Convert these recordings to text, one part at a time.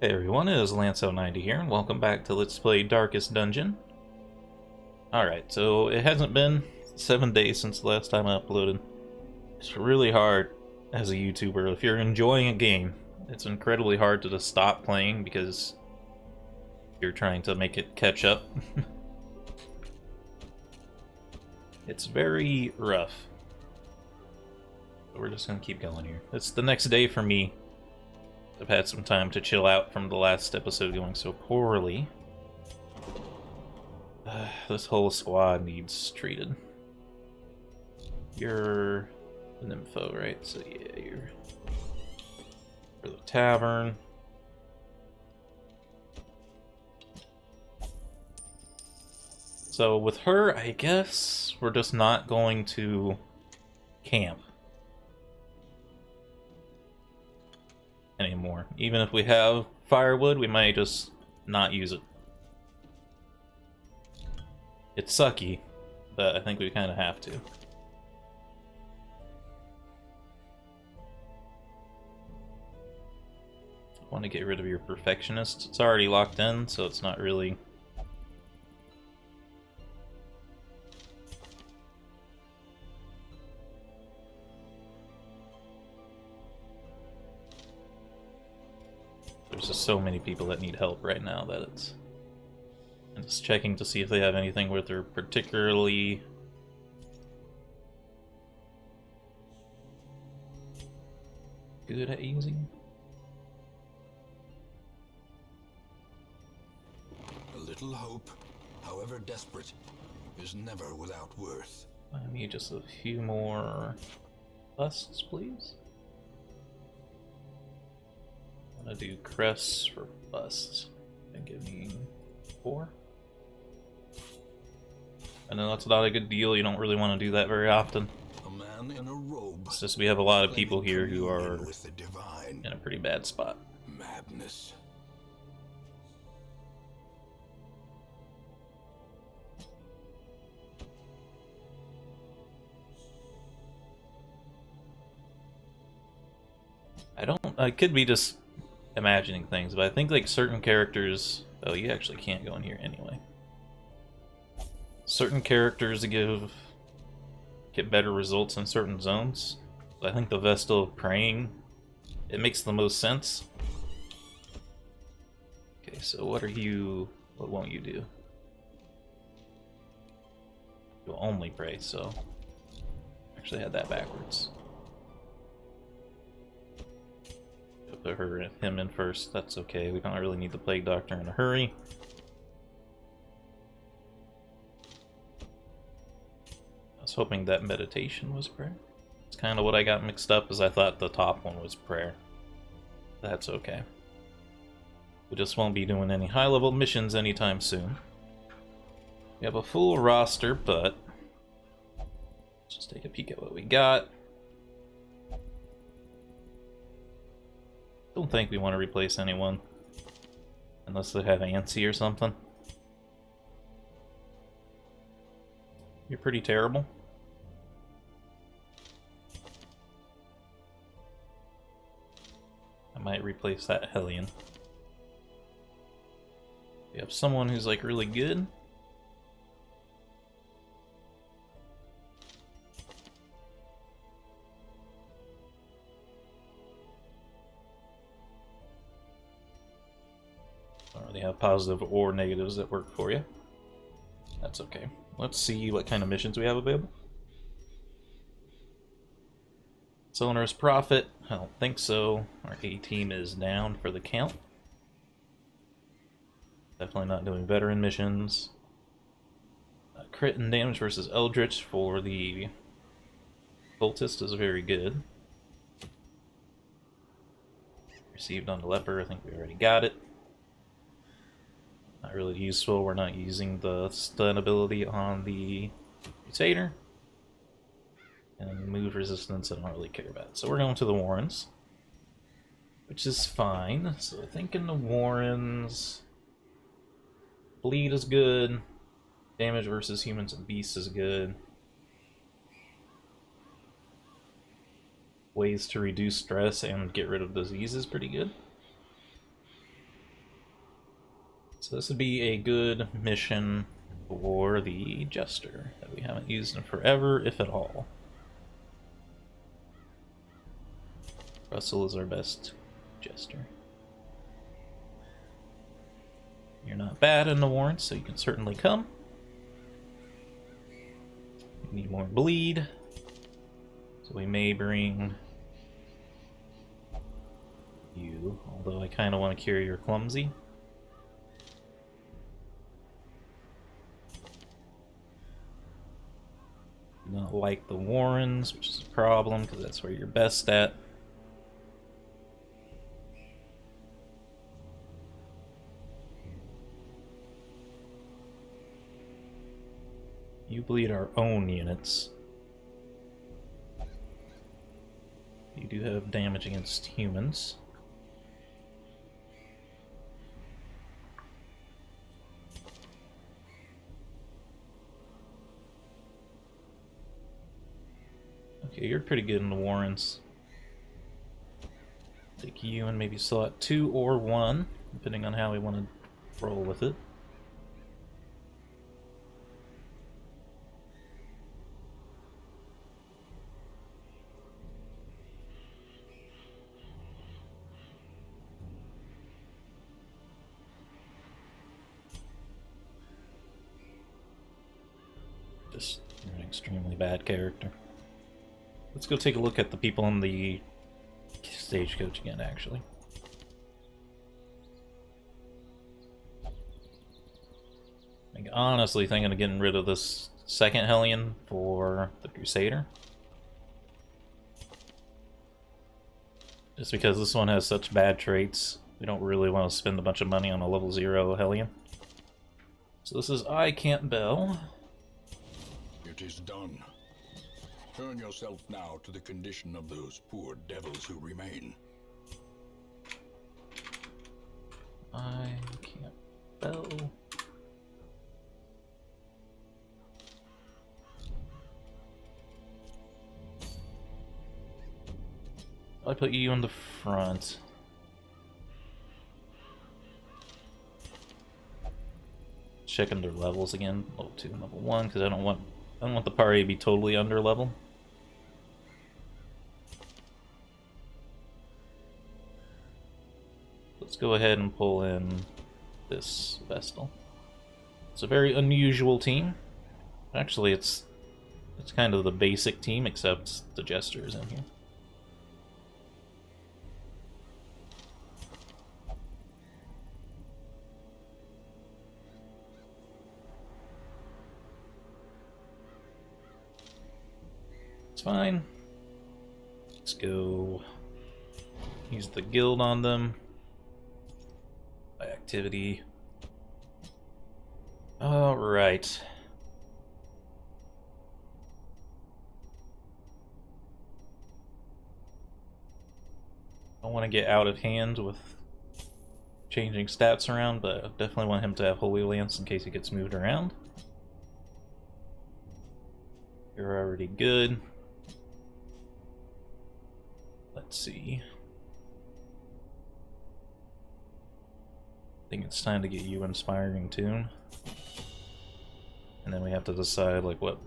Hey everyone, it is Lanso90 here, and welcome back to Let's Play Darkest Dungeon. Alright, so it hasn't been 7 days since the last time I uploaded. It's really hard as a YouTuber. If you're enjoying a game, it's incredibly hard to just stop playing because you're trying to make it catch up. It's very rough. But we're just gonna keep going here. It's the next day for me. I've had some time to chill out from the last episode going so poorly. This whole squad needs treated. You're an info, right? So yeah, you're for the tavern. So with her, I guess we're just not going to camp anymore. Even if we have firewood, we might just not use it. It's sucky, but I think we kind of have to. I want to get rid of your perfectionist. It's already locked in, so it's not really... There's just so many people that need help right now that it's... I'm just checking to see if they have anything where they're particularly good at using. A little hope, however desperate, is never without worth. I need just a few more busts, please. I'm gonna do crests for busts. And give me 4. I know that's not a good deal. You don't really want to do that very often. A man in a robe. It's just we have a lot of people here who are with the divine. in a pretty bad spot. Madness. I could be just imagining things, but I think like certain characters... Oh, you actually can't go in here anyway. Certain characters get better results in certain zones. I think the Vestal of Praying, it makes the most sense. Okay, so what won't you do? You'll only pray, so... Actually had that backwards. Put him in first, that's okay. We don't really need the Plague Doctor in a hurry. I was hoping that meditation was prayer. It's kind of what I got mixed up, as I thought the top one was prayer. That's okay. We just won't be doing any high-level missions anytime soon. We have a full roster, but... Let's just take a peek at what we got. Don't think we want to replace anyone. Unless they have Antsy or something. You're pretty terrible. I might replace that Hellion. We have someone who's like really good. Don't really have positive or negatives that work for you. That's okay. Let's see what kind of missions we have available. Owner's Profit. I don't think so. Our A team is down for the count. Definitely not doing veteran missions. Crit and damage versus Eldritch for the Cultist is very good. Received on the Leper, I think we already got it. Not really useful, we're not using the stun ability on the Mutator. And move resistance I don't really care about. So we're going to the Warrens. Which is fine. So I think in the Warrens... Bleed is good. Damage versus humans and beasts is good. Ways to reduce stress and get rid of disease is pretty good. So this would be a good mission for the Jester that we haven't used in forever, if at all. Russell is our best Jester. You're not bad in the warrants, so you can certainly come. We need more bleed, so we may bring you, although I kind of want to carry your clumsy. Do not like the Warrens, which is a problem because that's where you're best at. You bleed our own units. You do have damage against humans. Okay, you're pretty good in the Warrens. Take you and maybe slot 2 or 1, depending on how we want to roll with it. Just you're an extremely bad character. Let's go take a look at the people in the stagecoach again, actually. I'm honestly thinking of getting rid of this second Hellion for the Crusader. Just because this one has such bad traits, we don't really want to spend a bunch of money on a level 0 Hellion. So this is I Can't Bell. It is done. Turn yourself now to the condition of those poor devils who remain. I Can't Bell. I put you in the front. Checking their levels again, level 2 and level 1, because I don't want the party to be totally under level. Let's go ahead and pull in this Vestal. It's a very unusual team. Actually, it's kind of the basic team, except the Jester is in here. It's fine. Let's go use the guild on them. By activity. Alright. I don't want to get out of hand with changing stats around, but I definitely want him to have Holy Lance in case he gets moved around. You're already good. Let's see. I think it's time to get you Inspiring Tune. And then we have to decide like what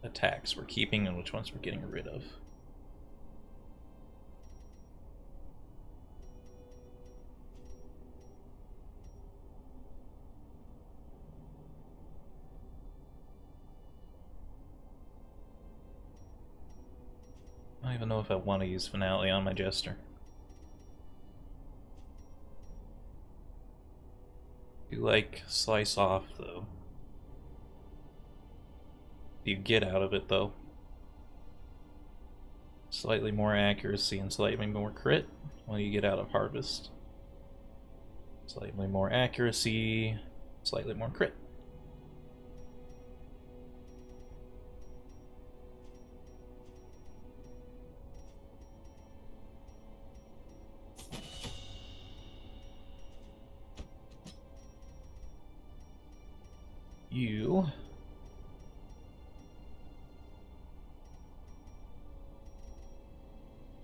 attacks we're keeping and which ones we're getting rid of. I don't even know if I want to use Finale on my Jester. Do like Slice Off though. Do you get out of it though? Slightly more accuracy and slightly more crit. What do you get out of Harvest? Slightly more accuracy, slightly more crit. You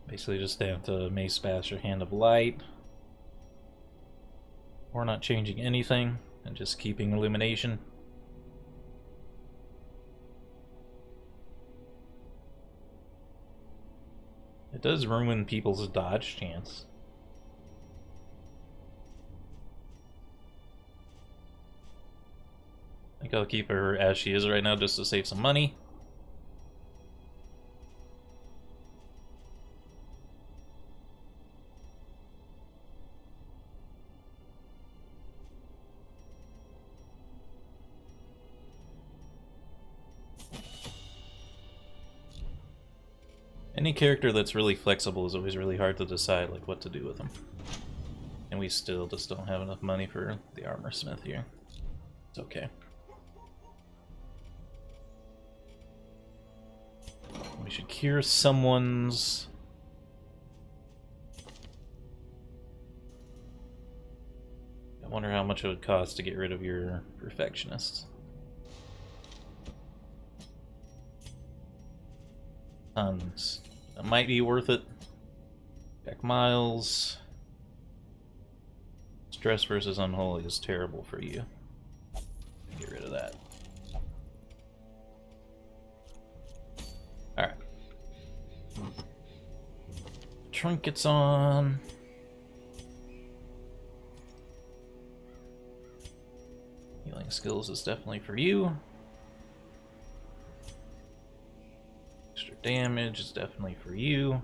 basically just have to Mace Bash or Hand of Light. We're not changing anything. and just keeping illumination. It does ruin people's dodge chance. I think I'll keep her as she is right now just to save some money. Any character that's really flexible is always really hard to decide like what to do with them. And we still just don't have enough money for the armor smith here. It's okay. We should cure someone's... I wonder how much it would cost to get rid of your perfectionist. Tons. That might be worth it. Back miles. Stress versus unholy is terrible for you. Get rid of that. Alright. Trinkets on. Healing skills is definitely for you. Extra damage is definitely for you.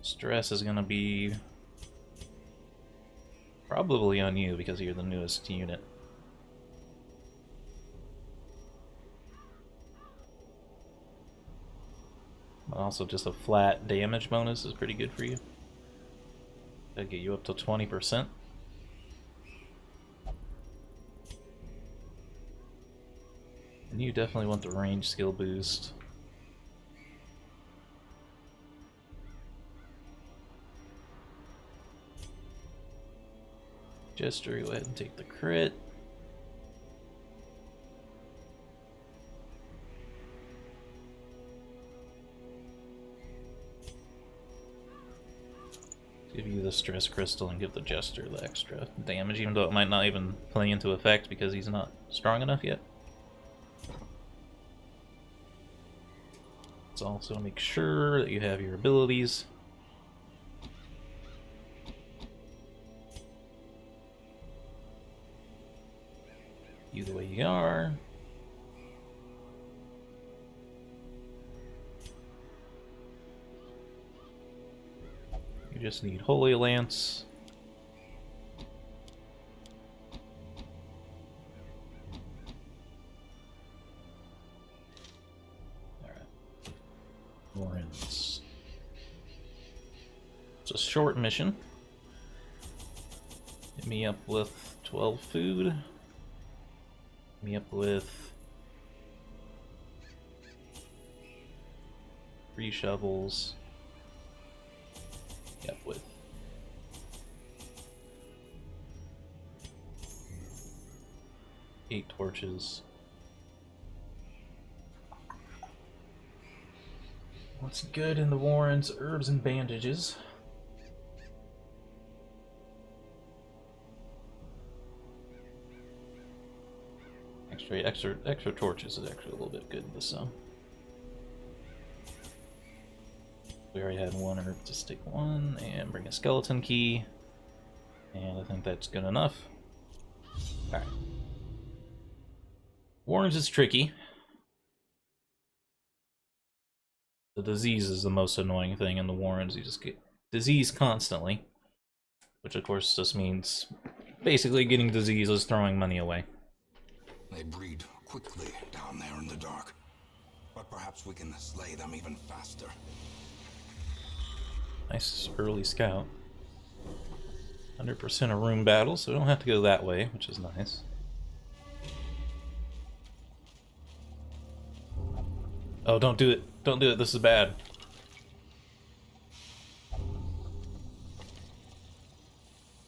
Stress is gonna be probably on you because you're the newest unit. Also, just a flat damage bonus is pretty good for you. That'll get you up to 20%. And you definitely want the range skill boost. Jester, go ahead and take the crit. Give you the stress crystal and give the Jester the extra damage, even though it might not even play into effect because he's not strong enough yet. Let's also make sure that you have your abilities. You the way you are. You just need Holy Lance. Alright. Warrens. It's a short mission. Hit me up with 12 food. Hit me up with 3 shovels. Yep, with 8 torches. What's good in the Warrens? Herbs and bandages. Extra torches is actually a little bit good in this zone. We already had 1 herb to stick 1 and bring a skeleton key. And I think that's good enough. Alright. Warrens is tricky. The disease is the most annoying thing in the Warrens. You just get disease constantly. Which of course just means basically getting disease is throwing money away. They breed quickly down there in the dark. But perhaps we can slay them even faster. Nice early scout. 100% a room battle, so we don't have to go that way, which is nice. Oh, don't do it. Don't do it. This is bad.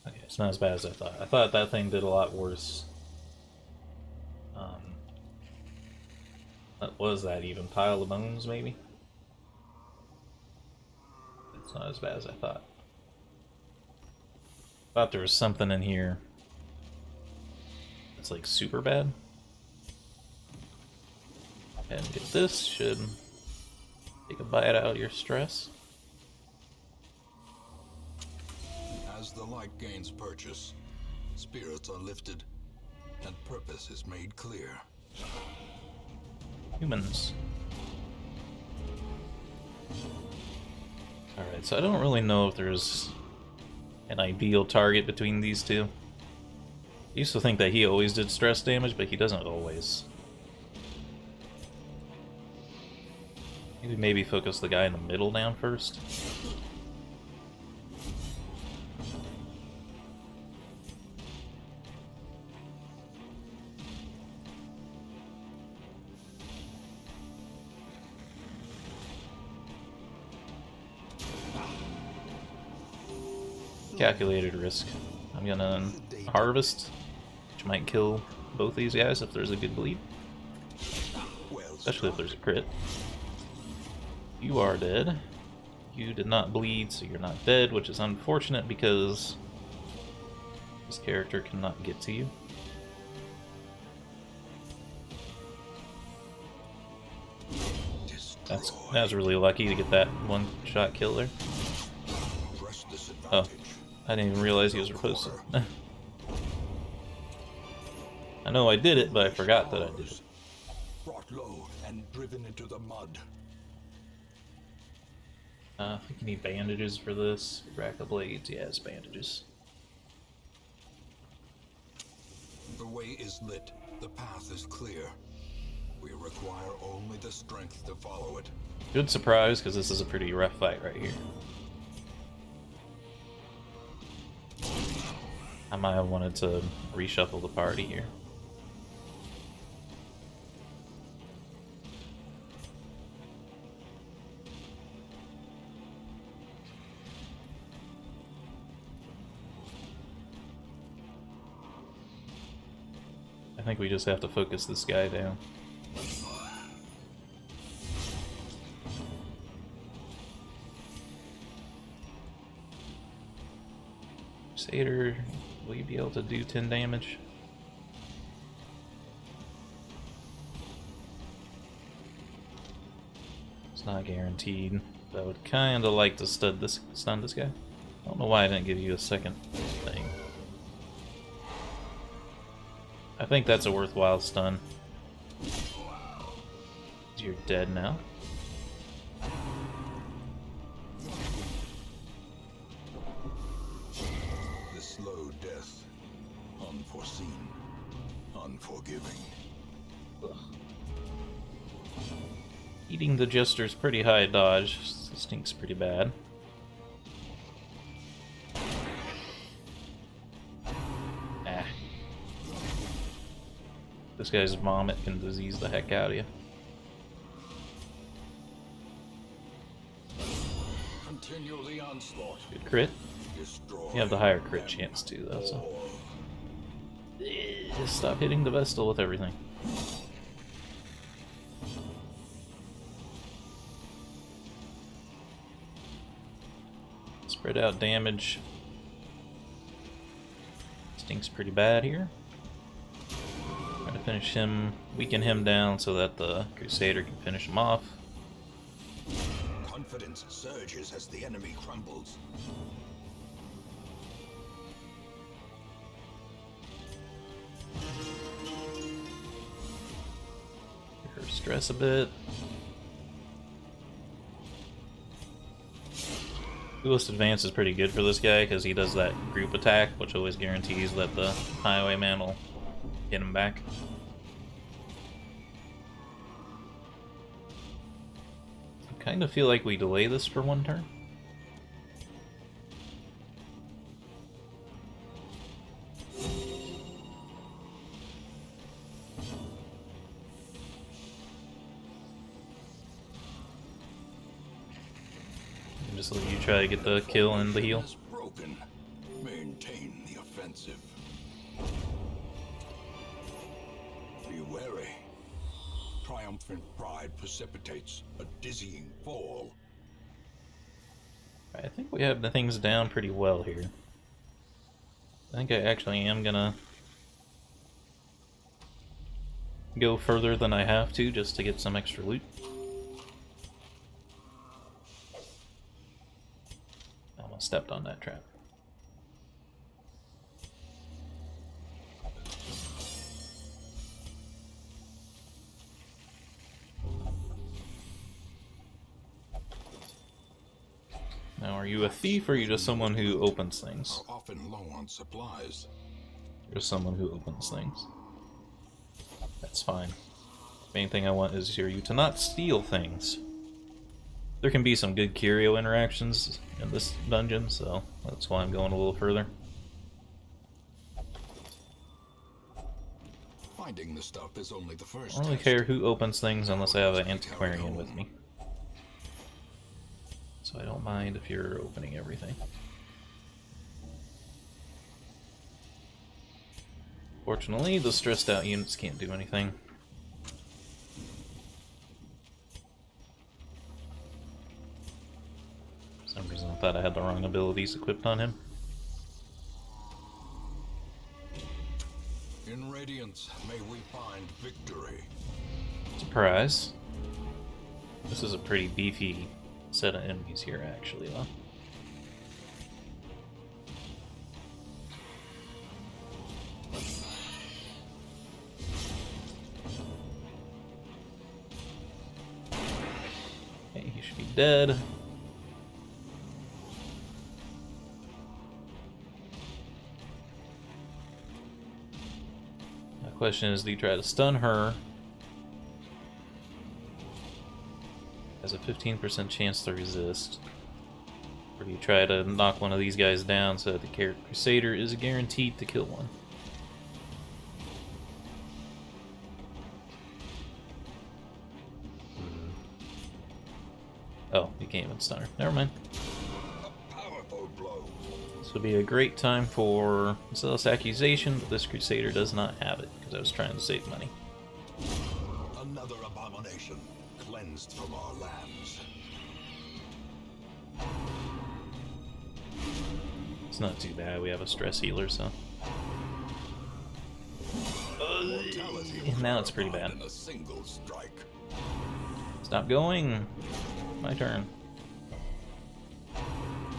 Okay, it's not as bad as I thought. I thought that thing did a lot worse. What was that even? Pile of bones, maybe? It's not as bad as I thought. Thought there was something in here that's like super bad. And get this, should take a bite out of your stress. As the light gains purchase, spirits are lifted, and purpose is made clear. Humans. Alright, so I don't really know if there's an ideal target between these two. I used to think that he always did stress damage, but he doesn't always. Maybe focus the guy in the middle down first. Calculated risk. I'm gonna harvest, which might kill both these guys if there's a good bleed. Especially if there's a crit. You are dead. You did not bleed, so you're not dead, which is unfortunate because this character cannot get to you. That was really lucky to get that one-shot kill there. Oh, I didn't even realize he was supposed to. I know I did it, but I forgot that I did it. Brought low and driven into the mud. I think you need bandages for this. Rack of blades, yeah, it's bandages. The way is lit, the path is clear. We require only the strength to follow it. Good surprise, because this is a pretty rough fight right here. I might have wanted to reshuffle the party here. I think we just have to focus this guy down. Crusader, will you be able to do 10 damage? It's not guaranteed, but I would kinda like to stun this guy. I don't know why I didn't give you a second thing. I think that's a worthwhile stun. You're dead now. The slow death, unforeseen, unforgiving. Ugh. Eating the Jester's pretty high dodge. Stinks pretty bad. This guy's vomit can disease the heck out of you. Continue the onslaught. Good crit. Destroy You have the higher crit chance too, though, so. Just stop hitting the Vestal with everything. Spread out damage. Stinks pretty bad here. Try to finish him, weaken him down so that the Crusader can finish him off. Confidence surges as the enemy crumbles. Her stress a bit. Duelist Advance is pretty good for this guy because he does that group attack, which always guarantees that the Highwayman will get him back. I kind of feel like we delay this for one turn. Just let you try to get the kill and the heal. Broken. Maintain the offensive. Be wary. Triumphant pride precipitates a dizzying fall. I think we have the things down pretty well here. I think I actually am gonna go further than I have to just to get some extra loot. I almost stepped on that trap. Now, are you a thief or are you just someone who opens things? Are often low on supplies. You're just someone who opens things. That's fine. Main thing I want is for you to not steal things. There can be some good curio interactions in this dungeon, so that's why I'm going a little further. Finding the stuff is only the first. I don't really care who opens things unless I have an antiquarian with me. So I don't mind if you're opening everything. Fortunately, the stressed out units can't do anything. For some reason I thought I had the wrong abilities equipped on him. In Radiance, may we find victory. Surprise. This is a pretty beefy set of enemies here, actually, though. Okay, he should be dead. The question is, do you try to stun her? Has a 15% chance to resist. Or do you try to knock one of these guys down so that the Crusader is guaranteed to kill one? Oh, you can't even stun her. Never mind. A powerful blow. This would be a great time for zealous accusation, but this Crusader does not have it, because I was trying to save money. Another abomination cleansed from our lands. It's not too bad, we have a stress healer, so... And now it's pretty bad. In a single strike. Stop going! My turn.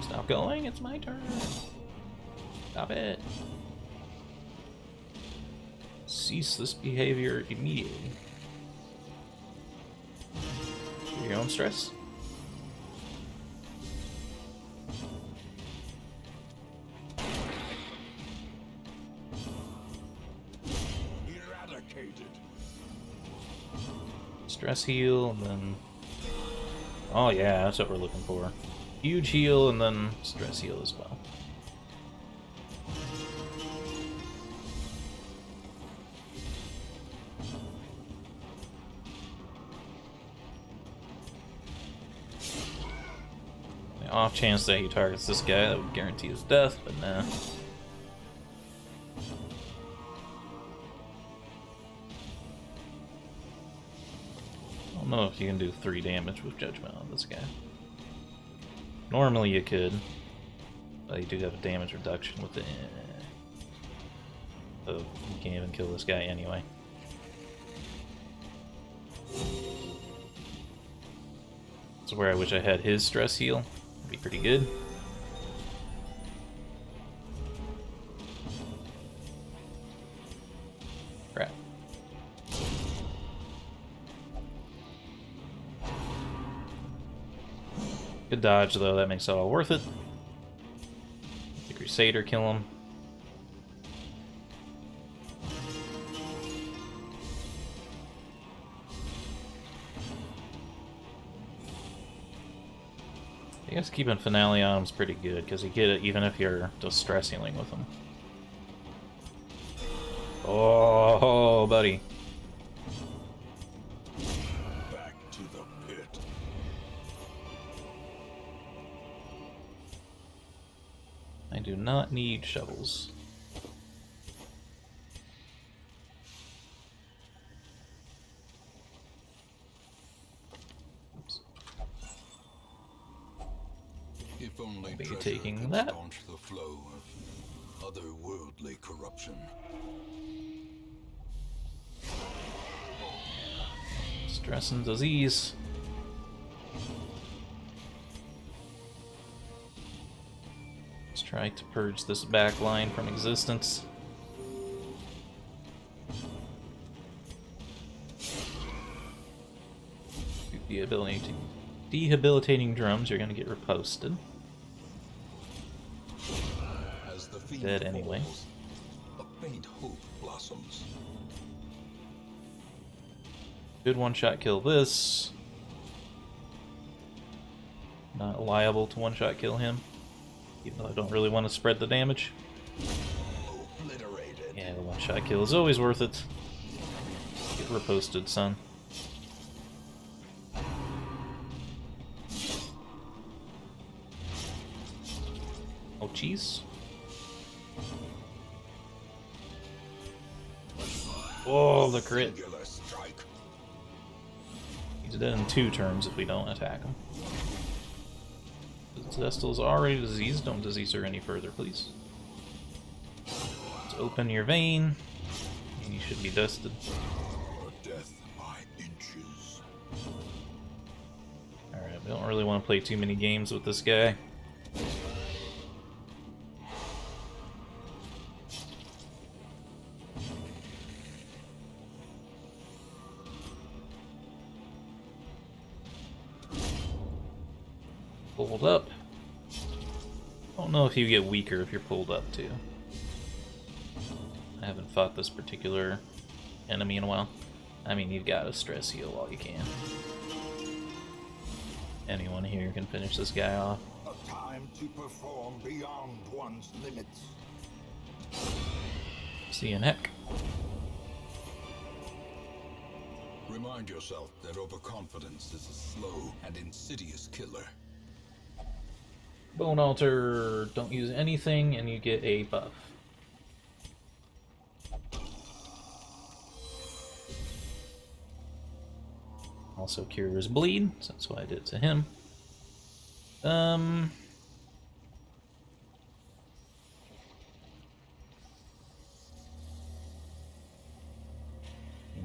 Stop going, it's my turn. Stop it. Cease this behavior immediately. Your own stress. Eradicated. Stress heal, and then... Oh yeah, that's what we're looking for. Huge heal, and then stress heal as well. The off chance that he targets this guy, that would guarantee his death, but nah. I don't know if you can do 3 damage with Judgment on this guy. Normally you could, but you do have a damage reduction with the... So you can't even kill this guy anyway. That's where I wish I had his stress heal. It'd be pretty good. Crap. Good dodge, though. That makes it all worth it. The Crusader kill him. I guess keeping Finale on him is pretty good, because you get it even if you're just stress healing with him. Oh, buddy. Back to the pit. I do not need shovels. If only I'll be treasure taking could that. staunch the flow of otherworldly corruption. Stress and disease. Let's try to purge this back line from existence. Debilitating drums, you're gonna get reposted. As the fiend Dead anyway. falls, a faint hope blossoms. Good one-shot kill this. Not liable to one-shot kill him. Even though I don't really want to spread the damage. Obliterated. Yeah, the one-shot kill is always worth it. Get reposted, son. Oh, jeez. Whoa, the crit. Singular strike. He's dead in 2 turns if we don't attack him. The Zestal's already diseased. Don't disease her any further, please. Let's open your vein. You should be dusted. Death by inches. Alright, we don't really want to play too many games with this guy. Pulled up. Don't know if you get weaker if you're pulled up too. I haven't fought this particular enemy in a while. I mean, you've got to stress heal while you can. Anyone here can finish this guy off. A time to perform beyond one's limits. See you in heck. Remind yourself that overconfidence is a slow and insidious killer. Bone Altar, don't use anything and you get a buff. Also cures bleed, so that's why I did it to him. And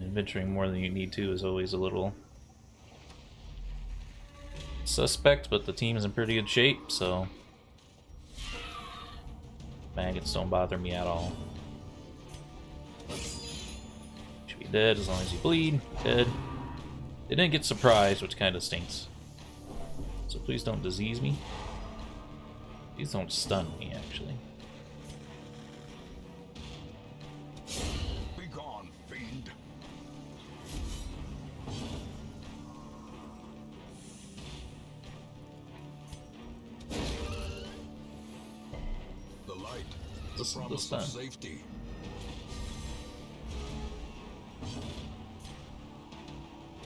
adventuring more than you need to is always a little suspect, but the team is in pretty good shape, so maggots don't bother me at all. Should be dead as long as you bleed. Dead. They didn't get surprised, which kind of stinks. So please don't disease me. Please don't stun me, actually. Be gone, fiend. The light, the The promise stun. of safety.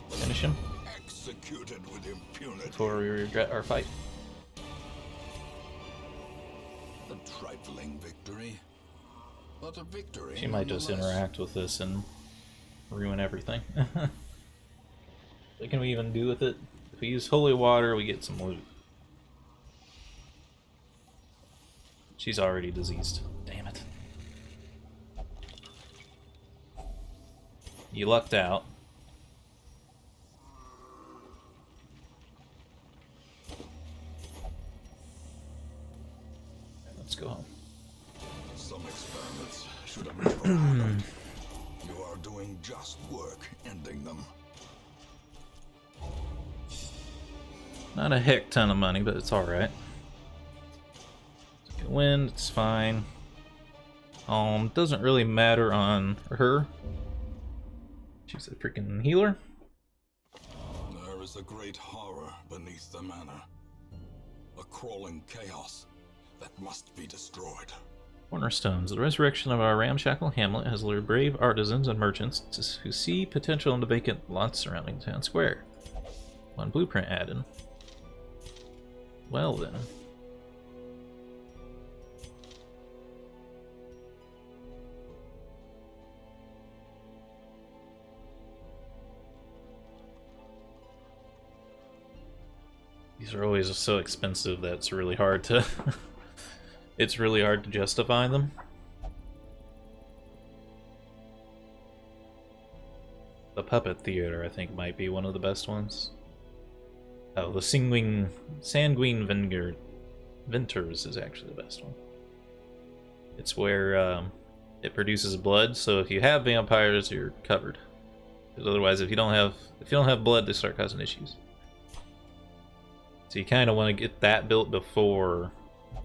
Finish him Executed with impunity. before we regret our fight. A trifling victory, but a victory. She might just nonetheless. interact with this and ruin everything. What can we even do with it? If we use holy water, we get some loot. She's already diseased. Damn it. You lucked out. Let's go home. Some experiments should have never happened. You are doing just work ending them. Not a heck ton of money, but it's alright. Wind, it's fine. Doesn't really matter on her. She's a freaking healer. There is a great horror beneath the manor. A crawling chaos that must be destroyed. Cornerstones. The resurrection of our ramshackle hamlet has lured brave artisans and merchants who see potential in the vacant lots surrounding the town square. One blueprint added. Well then. These are always so expensive that it's really hard to it's really hard to justify them. The Puppet Theater, I think, might be one of the best ones. Oh, the Sanguine Venters is actually the best one. It's where it produces blood, so if you have vampires, you're covered. Because otherwise, if you don't have blood, they start causing issues. So you kind of want to get that built before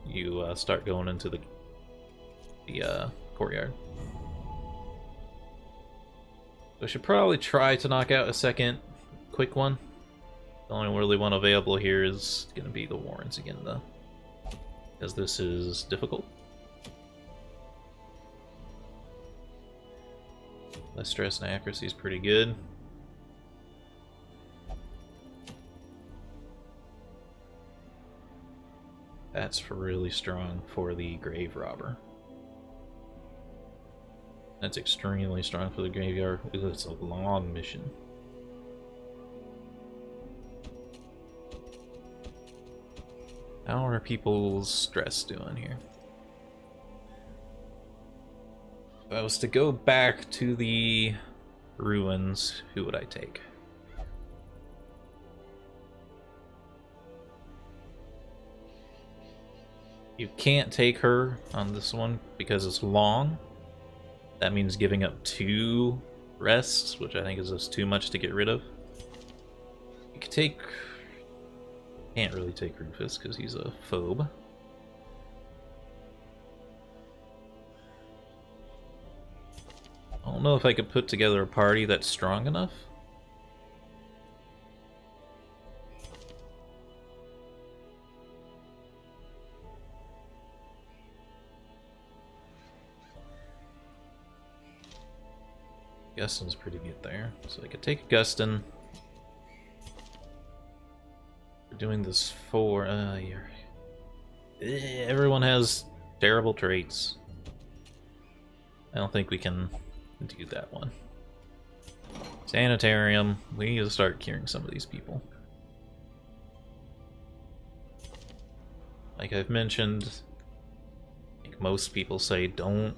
you start going into the courtyard. So I should probably try to knock out a second quick one. The only really one available here is going to be the Warrens again, though. Because this is difficult. Less stress and accuracy is pretty good. That's really strong for the Grave Robber. That's extremely strong for the Graveyard. It's a long mission. How are people's stress doing here? If I was to go back to the ruins, who would I take? You can't take her on this one because it's long. That means giving up 2 rests, which I think is just too much to get rid of. You could take... Can't really take Rufus because he's a phobe. I don't know if I could put together a party that's strong enough. Gustin's pretty good there. So I could take Gustin. We're doing this for... everyone has terrible traits. I don't think we can do that one. Sanitarium. We need to start curing some of these people. Like I've mentioned, I think most people say don't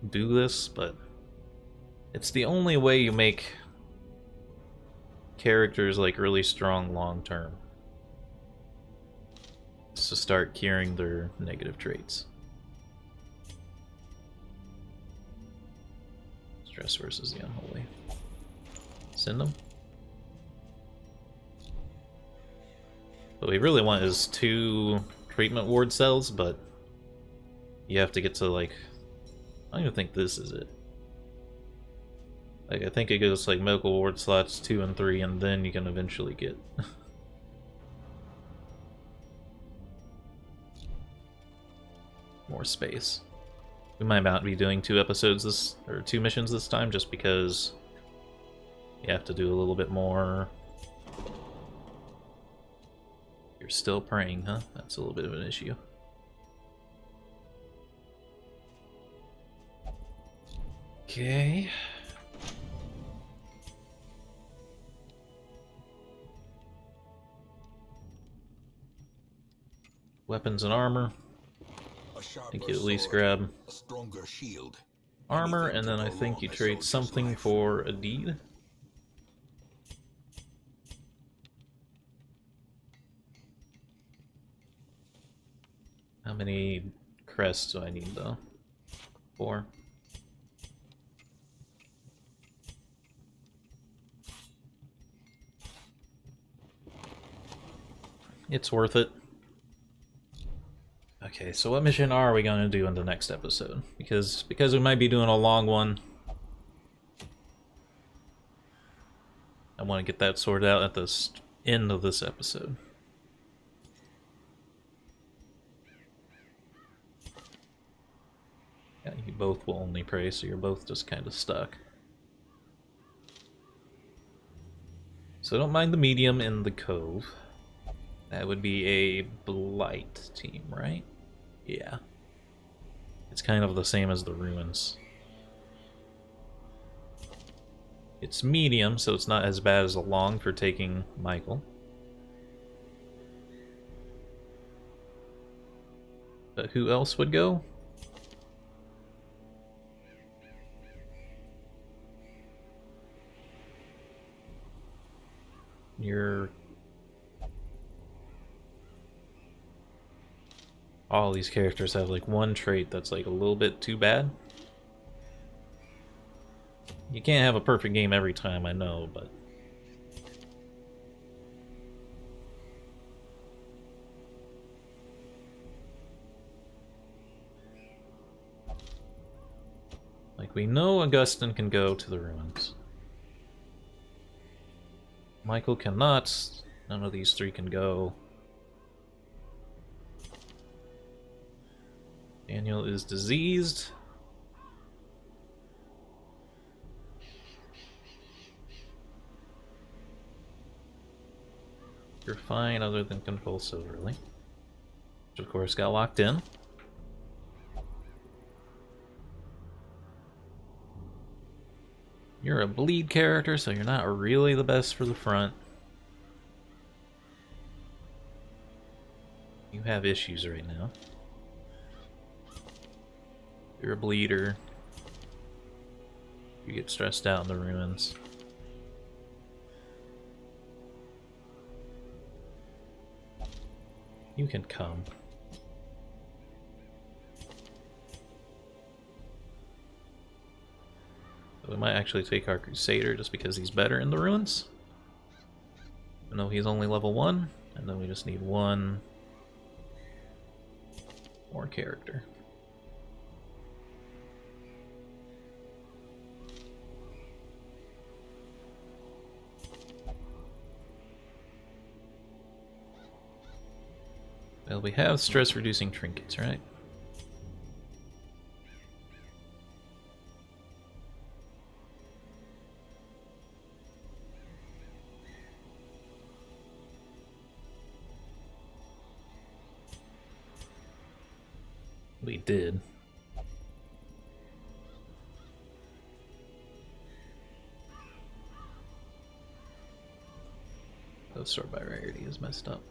do this, but it's the only way you make characters like really strong long term. Is to start curing their negative traits. Stress versus the unholy. Send them. What we really want is 2 treatment ward cells, but you have to get to like... I don't even think this is it. Like, I think it goes like medical ward slots 2 and 3, and then you can eventually get... more space. We might not be doing 2 episodes this, or 2 missions this time, just because you have to do a little bit more. You're still praying, huh? That's a little bit of an issue. Okay. Weapons and armor. I think you at least grab armor, and then I think you trade something for a deed. How many crests do I need, though? 4. It's worth it. Okay, so what mission are we going to do in the next episode? Because we might be doing a long one. I want to get that sorted out at the end of this episode. Yeah, you both will only pray, so you're both just kind of stuck. So don't mind the medium in the cove. That would be a blight team, right? Yeah. It's kind of the same as the ruins. It's medium, so it's not as bad as a long for taking Michael. But who else would go? You're... All these characters have like one trait that's like a little bit too bad. You can't have a perfect game every time, I know, but... Like, we know Augustin can go to the ruins. Michael cannot. None of these three can go. Daniel is diseased. You're fine other than compulsive, really. Which of course got locked in. You're a bleed character, so you're not really the best for the front. You have issues right now. You're a bleeder. You get stressed out in the ruins. You can come. We might actually take our Crusader just because he's better in the ruins. Even though he's only level 1, and then we just need one more character. Well, we have stress-reducing trinkets, right? We did. The sort by rarity is messed up.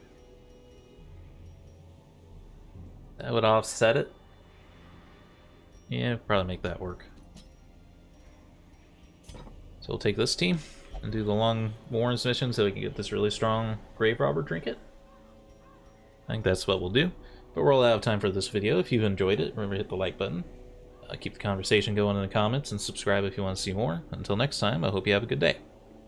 That would offset it. Yeah, probably make that work. So we'll take this team and do the long Warren's mission so we can get this really strong Grave Robber trinket. I think that's what we'll do. But we're all out of time for this video. If you've enjoyed it, remember to hit the like button. Keep the conversation going in the comments and subscribe if you want to see more. Until next time, I hope you have a good day.